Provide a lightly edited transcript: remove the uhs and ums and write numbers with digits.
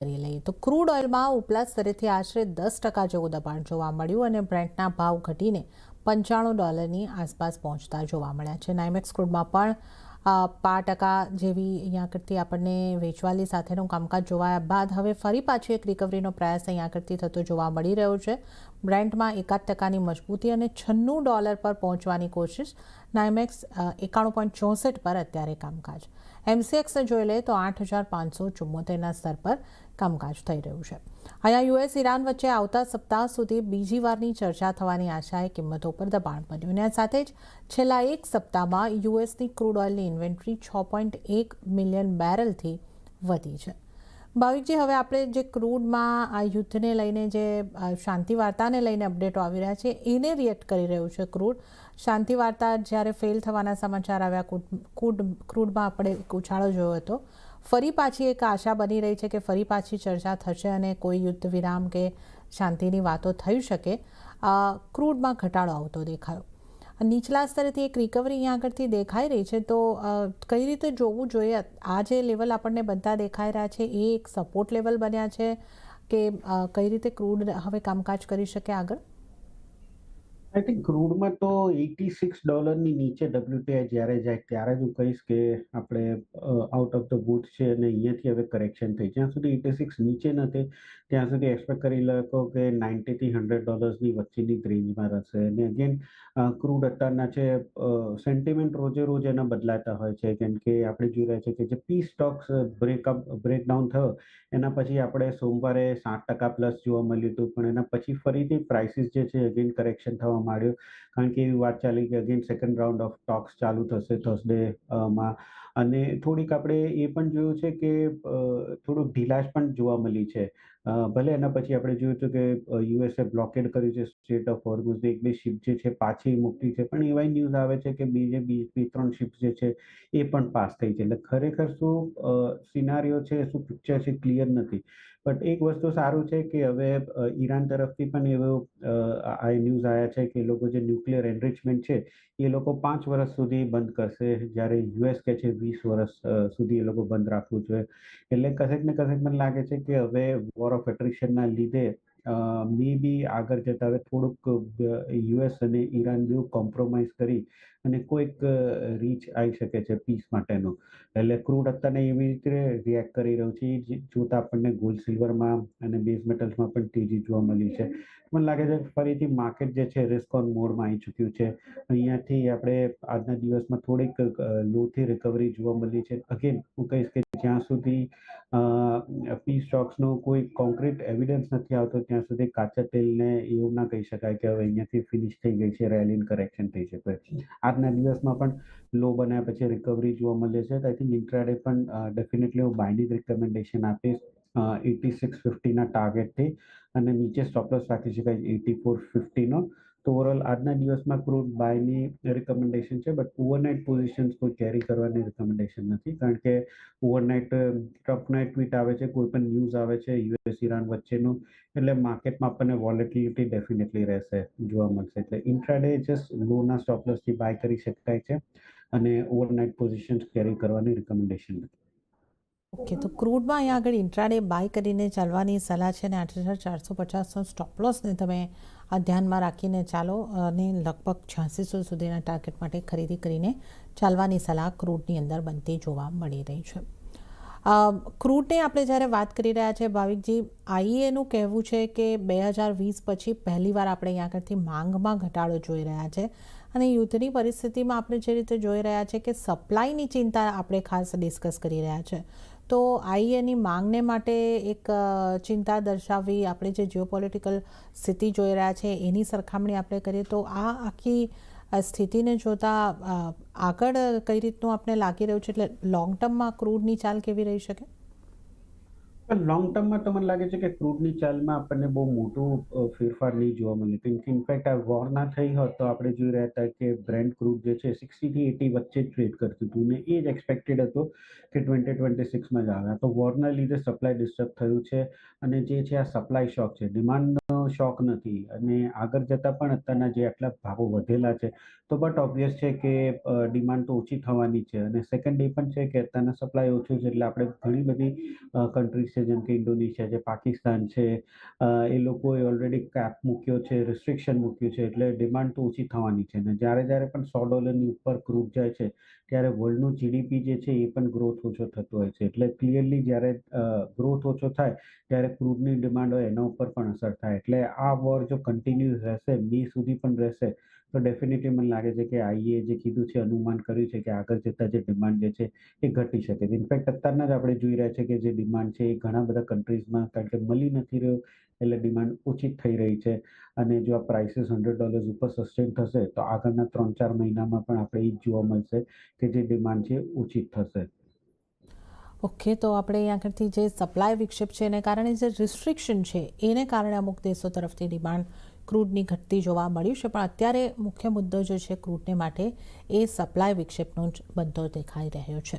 કરી લઈએ તો ક્રૂડ ઓઇલમાં ઉપલા સ્તરેથી આશરે 10% જેવું દબાણ જોવા મળ્યું અને બ્રેન્ટના ભાવ ઘટીને $95 આસપાસ પહોંચતા જોવા મળ્યા છે. નાઇમેક્સ ક્રૂડમાં પણ 5% જેવી અહીંયા આગળથી આપણને વેચવાલી સાથેનું કામકાજ જોવાયા બાદ હવે ફરી પાછી એક રિકવરીનો પ્રયાસ અહીંયા આગળથી થતો જોવા મળી રહ્યો છે. બ્રેન્ટમાં 1% મજબૂતી અને $96 પર પહોંચવાની કોશિશ. નાઇમેક્સ 91.64 પર અત્યારે કામકાજ. MCXને જોઈ લે તો 8,574ના સ્તર પર કામકાજ થઈ રહ્યું છે. અહીંયા યુએસ ઈરાન વચ્ચે આવતા સપ્તાહ સુધી બીજી વારની ચર્ચા થવાની આશાએ કિંમતો પર દબાણ પડ્યું અને સાથે જ છેલ્લા એક સપ્તાહમાં યુએસની ક્રૂડ ઓઇલની ઇન્વેન્ટરી 6.1 મિલિયન બેરલથી વધી છે. ભાવિકજી, હવે આપણે જે ક્રૂડમાં આ યુદ્ધને લઈને જે શાંતિ વાર્તાને લઈને અપડેટો આવી રહ્યા છે એને રિએક્ટ કરી રહ્યું છે ક્રૂડ. શાંતિ વાર્તા જ્યારે ફેલ થવાના સમાચાર આવ્યા ક્રૂડમાં આપણે એક ઉછાળો જોયો હતો. ફરી પાછી એક આશા બની રહી છે કે ફરી પાછી ચર્ચા થશે અને કોઈ યુદ્ધ વિરામ કે શાંતિની વાતો થઈ શકે. ક્રૂડમાં ઘટાડો આવતો દેખાયો. નીચલા સ્તરેથી એક રિકવરી અહીંયા આગળથી દેખાઈ રહી છે, તો કઈ રીતે જોવું જોઈએ? આ જે લેવલ આપણને બધા દેખાઈ રહ્યા છે એ એક સપોર્ટ લેવલ બન્યા છે કે કઈ રીતે ક્રૂડ હવે કામકાજ કરી શકે આગળ? આઈ થિંક ક્રૂડમાં તો $86 નીચે WTI જ્યારે જાય ત્યારે જ હું કહીશ કે આપણે આઉટ ઓફ ધ વુડ છે અને અહીંયાથી હવે કરેક્શન થઈ. જ્યાં સુધી 86 નીચે નથી ત્યાં સુધી એક્સપેક્ટ કરી શકો કે $90 થી $100ની વચ્ચેની રેન્જમાં રહેશે. અને અગેન ક્રૂડ અત્યારના છે સેન્ટિમેન્ટ રોજે રોજ એના બદલાતા હોય છે, કેમ કે આપણે જોઈ રહ્યા છે કે જે પી સ્ટોક્સ બ્રેકડાઉન થયો એના પછી આપણે સોમવારે 7% પ્લસ જોવા મળ્યું હતું, પણ એના પછી ફરીથી પ્રાઇસીસ જે છે અગેન કરેક્શન થવા માંડ્યું, કારણ કે એવી વાત ચાલી કે again second round of talks ચાલુ થશે થર્સડેમાં. અને થોડીક આપણે એ પણ જોયું છે કે થોડુંક ઢીલાશ પણ જોવા મળી છે. ભલે એના પછી આપણે જોયું હતું કે યુએસએ બ્લોકેડ કર્યું છે સ્ટ્રેટ ઓફ હોર્મુઝ, એક બે શિપ જે છે પાછી મૂકી છે, પણ એવા ન્યૂઝ આવે છે કે બે ત્રણ શિપ જે છે એ પણ પાસ થઈ છે. એટલે ખરેખર શું સિનારીઓ છે, શું પિક્ચર છે, ક્લિયર નથી. બટ એક વસ્તુ સારું છે કે હવે ઈરાન તરફથી પણ એવો આ ન્યૂઝ આવ્યા છે કે એ લોકો જે ન્યુક્લિયર એનરિચમેન્ટ છે એ લોકો 5 વર્ષ સુધી બંધ કરશે, જ્યારે યુએસ કે છે 20 વર્ષ સુધી એ લોકો બંધ રાખવું જોઈએ. એટલે કશેક ને કશેક મને લાગે છે કે હવે વોર ઓફ એટ્રિશનના લીધે મે બી આગળ જતા હવે થોડુંક યુએસ અને ઈરાન બેઉ કોમ્પ્રોમાઇઝ કરી અને કોઈક રીચ આવી શકે છે પીસ માટેનો. એટલે ક્રૂડ અત્યારે એવી રીતે રિએક્ટ કરી રહ્યું છે. એ જોતા આપણને ગોલ્ડ સિલ્વરમાં અને બેઝ મેટલ્સમાં પણ તેજી જોવા મળી છે. મને લાગે છે કે ફરીથી માર્કેટ જે છે રિસ્ક ઓન મોડમાં આવી ચૂક્યું છે. અહીંયાથી આપણે આજના દિવસમાં થોડીક લોથી રિકવરી જોવા મળી છે. અગેન હું કહીશ કે જ્યાં સુધી પી સ્ટોક્સનો કોઈ કોન્ક્રીટ એવિડન્સ નથી આવતો ત્યાં સુધી કાચા તેલને એવું ના કહી શકાય કે હવે અહીંયાથી ફિનિશ થઈ ગઈ છે, રેલીન કરેક્શન થઈ શકે. આજના દિવસમાં પણ લો બનાવ્યા પછી રિકવરી જોવા મળે છે. આઈ થિંક ઇન્ટ્રાડે પણ ડેફિનેટલી હું બાયની રિકમેન્ડેશન આપીશ 8650ના ટાર્ગેટથી, અને નીચે સ્ટોપ લોસ રાખી શકાય 8450નો. તો ઓવરઓલ આજના દિવસમાં ક્રૂડ બાયની રિકમેન્ડેશન છે, બટ ઓવરનાઇટ પોઝિશન્સ કોઈ કેરી કરવાની રિકમેન્ડેશન નથી, કારણ કે ઓવરનાઇટ ટફ નાઇટ ટ્વીટ આવે છે, કોઈ પણ ન્યૂઝ આવે છે યુએસ ઈરાન વચ્ચેનું, એટલે માર્કેટમાં આપણને વોલેટિલિટી ડેફિનેટલી રહેશે, જોવા મળશે. એટલે intraday just Lonar stop લોસથી by કરી શકાય છે અને ઓવરનાઇટ પોઝિશન્સ કેરી કરવાની રિકમેન્ડેશન નથી. ઓકે, તો ક્રૂડમાં અહીંયા આગળ ઇન્ટ્રાડે બાય કરીને ચાલવાની સલાહ છે અને 8,450નો સ્ટોપ લોસને તમે આ ધ્યાનમાં રાખીને ચાલો અને લગભગ 8600 સુધીના ટાર્ગેટ માટે ખરીદી કરીને ચાલવાની સલાહ ક્રૂડની અંદર બનતી જોવા મળી રહી છે. ક્રૂડને આપણે જ્યારે વાત કરી રહ્યા છે ભાવિકજી, આઈઈએનું કહેવું છે કે 2020 પછી પહેલીવાર આપણે અહીંયા આગળથી માંગમાં ઘટાડો જોઈ રહ્યા છે અને યુદ્ધની પરિસ્થિતિમાં આપણે જે રીતે જોઈ રહ્યા છે કે સપ્લાયની ચિંતા આપણે ખાસ ડિસ્કસ કરી રહ્યા છે, તો આઈઈએની માંગને માટે એક ચિંતા દર્શાવવી, આપણે જે જીઓપોલિટિકલ સ્થિતિ જોઈ રહ્યા છે એની સરખામણી આપણે કરીએ તો આ આખી સ્થિતિને જોતા આગળ કઈ રીતનું આપણે લાગી રહ્યું છે? એટલે લોંગ ટર્મમાં ક્રૂડની ચાલ કેવી રહી શકે? પણ લોંગ ટર્મમાં તો મને લાગે છે કે ક્રૂડની ચાલમાં આપણને બહુ મોટું ફેરફાર નહીં જોવા મળે, કેમ કે ઇનફેક્ટ આ વોર ના થઈ હોત તો આપણે જોઈ રહ્યા હતા કે બ્રેન્ટ ક્રૂડ જે છે 60 થી 80 વચ્ચે જ ટ્રેડ કરતું હતું ને એ જ એક્સપેક્ટેડ હતો કે 2026માં જ આવે. તો વોરના લીધે સપ્લાય ડિસ્ટર્બ થયું છે અને જે છે આ સપ્લાય શોક છે. ડિમાન્ડ શોક નથી અને આગળ જતાં પણ અત્યારના જે આટલા ભાવો વધેલા છે તો બટ ઓબ્વિયસ છે કે ડિમાન્ડ તો ઓછી થવાની છે અને સેકન્ડ એ પણ છે કે અત્યારના સપ્લાય ઓછું છે એટલે આપણે ઘણી બધી કન્ટ્રીઝ છે જેમ કે ઇન્ડોનેશિયા છે, પાકિસ્તાન છે, એ લોકોએ ઓલરેડી કેપ મૂક્યો છે, રિસ્ટ્રિક્શન મૂક્યું છે એટલે ડિમાન્ડ તો ઓછી થવાની છે અને જ્યારે પણ $100 ઉપર ક્રૂડ જાય છે ત્યારે વર્લ્ડનું જીડીપી જે છે એ પણ ગ્રોથ ઓછો થતો હોય છે એટલે ક્લિયરલી જ્યારે ગ્રોથ ઓછો થાય ત્યારે ક્રૂડની ડિમાન્ડ હોય એના ઉપર પણ અસર થાય એટલે આ વોર જો કન્ટિન્યુઅસ રહેશે મે સુધી પણ રહેશે તો ડેફિનેટલી મને લાગે છે કે આઈએ જે કીધું છે અનુમાન કર્યું છે કે આગળ જતાં જે ડિમાન્ડ જે છે એ ઘટી શકે છે ઇનફેક્ટ અત્યારના જ આપણે જોઈ રહ્યા છે કે જે ડિમાન્ડ છે એ ઘણા બધા કન્ટ્રીઝમાં કારણ કે મળી નથી રહ્યો એટલે ડિમાન્ડ ઓછી થઈ રહી છે અને જો આ પ્રાઇસીસ $100 ઉપર સસ્ટેન થશે તો આગળના 3-4 મહિનામાં પણ આપણે એ જ જોવા મળશે કે જે ડિમાન્ડ છે ઓછી થશે. ઓકે, તો આપણે અહીં આગળથી જે સપ્લાય વિક્ષેપ છે એને કારણે જે રિસ્ટ્રિક્શન છે એને કારણે અમુક દેશો તરફથી ડિમાન્ડ ક્રૂડની ઘટતી જોવા મળ્યું છે, પણ અત્યારે મુખ્ય મુદ્દો જે છે ક્રૂડને માટે એ સપ્લાય વિક્ષેપનો જ બનતો દેખાઈ રહ્યો છે.